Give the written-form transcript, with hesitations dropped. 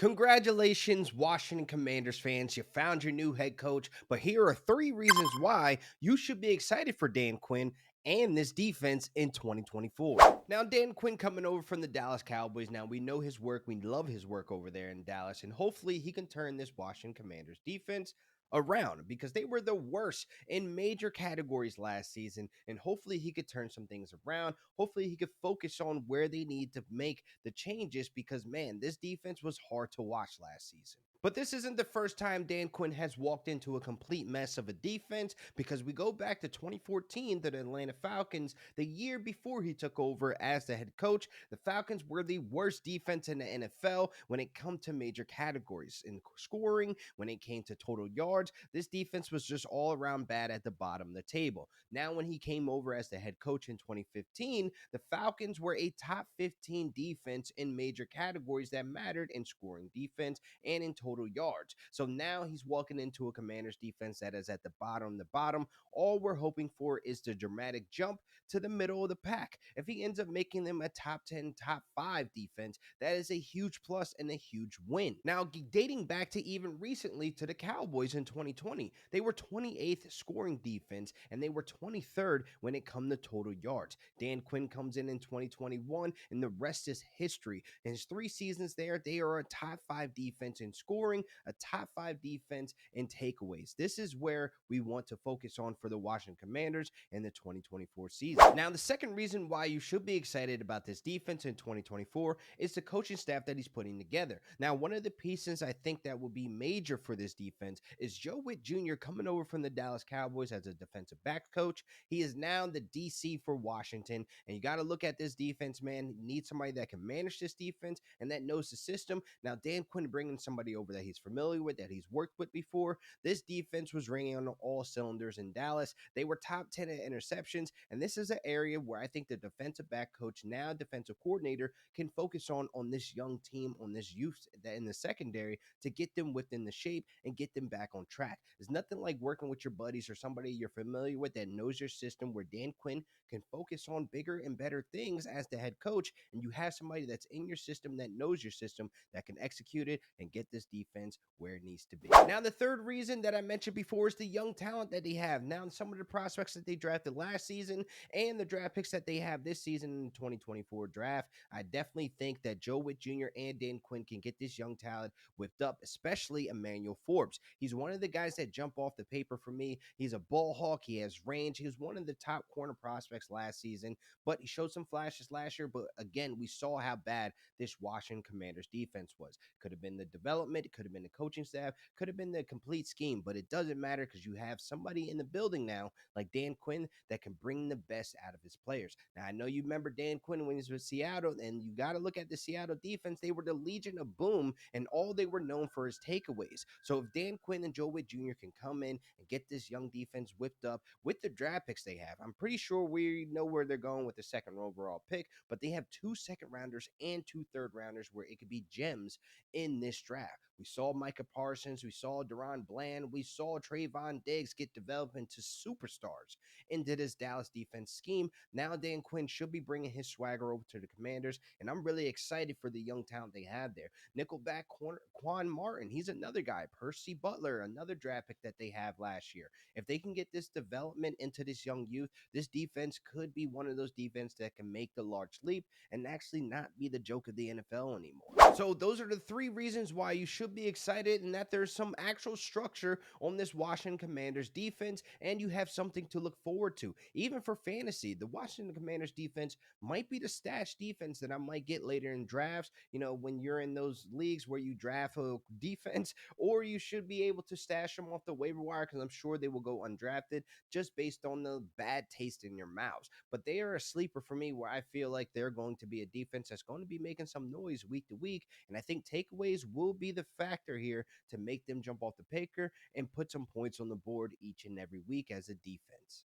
Congratulations, Washington Commanders fans. You found your new head coach, but here are 3 reasons why you should be excited for Dan Quinn and this defense in 2024. Now, Dan Quinn coming over from the Dallas Cowboys. Now, we know his work. We love his work over there in Dallas, and hopefully he can turn this Washington Commanders defense around because they were the worst in major categories last season, and hopefully he could turn some things around. Hopefully he could focus on where they need to make the changes because, man, this defense was hard to watch last season. But this isn't the first time Dan Quinn has walked into a complete mess of a defense, because we go back to 2014 to the Atlanta Falcons, the year before he took over as the head coach. The Falcons were the worst defense in the NFL when it come to major categories in scoring, when it came to total yards. This defense was just all around bad at the bottom of the table. Now, when he came over as the head coach in 2015, the Falcons were a top 15 defense in major categories that mattered in scoring defense and in total yards. So now he's walking into a Commanders defense that is at the bottom. All we're hoping for is the dramatic jump to the middle of the pack. If he ends up making them a top 10, top 5 defense, that is a huge plus and a huge win. Now, dating back to even recently to the Cowboys in 2020, they were 28th scoring defense and they were 23rd when it come to total yards. Dan Quinn comes in 2021 and the rest is history. In his 3 seasons there, they are a top 5 defense in scoring, a top 5 defense in takeaways. This is where we want to focus on for the Washington Commanders in the 2024 season. Now, the second reason why you should be excited about this defense in 2024 is the coaching staff that he's putting together. Now, one of the pieces I think that will be major for this defense is Joe Witt Jr. coming over from the Dallas Cowboys as a defensive back coach. He is now the DC for Washington, and you got to look at this defense, man. You need somebody that can manage this defense and that knows the system. Now, Dan Quinn bringing somebody over that he's familiar with, that he's worked with before. This defense was ringing on all cylinders in Dallas. They were top 10 in interceptions, and this is an area where I think the defensive back coach, now defensive coordinator, can focus on this young team, on this youth that in the secondary, to get them within the shape and get them back on track. There's nothing like working with your buddies or somebody you're familiar with that knows your system, where Dan Quinn can focus on bigger and better things as the head coach, and you have somebody that's in your system, that knows your system, that can execute it and get this defense where it needs to be. Now, the third reason that I mentioned before is the young talent that they have. Now, some of the prospects that they drafted last season and the draft picks that they have this season in the 2024 draft, I definitely think that Joe Witt Jr. and Dan Quinn can get this young talent whipped up, especially Emmanuel Forbes. He's one of the guys that jump off the paper for me. He's a ball hawk. He has range. He was one of the top corner prospects last season, but he showed some flashes last year. But again, we saw how bad this Washington Commanders defense was. Could have been the development, it could have been the coaching staff, could have been the complete scheme, but it doesn't matter because you have somebody in the building now like Dan Quinn that can bring the best out of his players. Now, I know you remember Dan Quinn when he was with Seattle, and you got to look at the Seattle defense. They were the Legion of Boom, and all they were known for is takeaways. So if Dan Quinn and Joe Witt Jr. can come in and get this young defense whipped up with the draft picks they have, I'm pretty sure we know where they're going with the second overall pick, but they have 2 second-rounders and 2 third-rounders where it could be gems in this draft. We saw Micah Parsons, we saw Deron Bland, we saw Trayvon Diggs get developed into superstars into this Dallas defense scheme. Now Dan Quinn should be bringing his swagger over to the Commanders, and I'm really excited for the young talent they have there. Nickelback corner Quan Martin, he's another guy. Percy Butler, another draft pick that they have last year. If they can get this development into this young youth, this defense could be one of those defenses that can make the large leap and actually not be the joke of the NFL anymore. So those are the 3 reasons why you should be excited, and that there's some actual structure on this Washington Commanders defense, and you have something to look forward to. Even for fantasy, the Washington Commanders defense might be the stash defense that I might get later in drafts, when you're in those leagues where you draft a defense, or you should be able to stash them off the waiver wire because I'm sure they will go undrafted just based on the bad taste in your mouths. But they are a sleeper for me, where I feel like they're going to be a defense that's going to be making some noise week to week, and I think takeaways will be the factor here to make them jump off the paper and put some points on the board each and every week as a defense.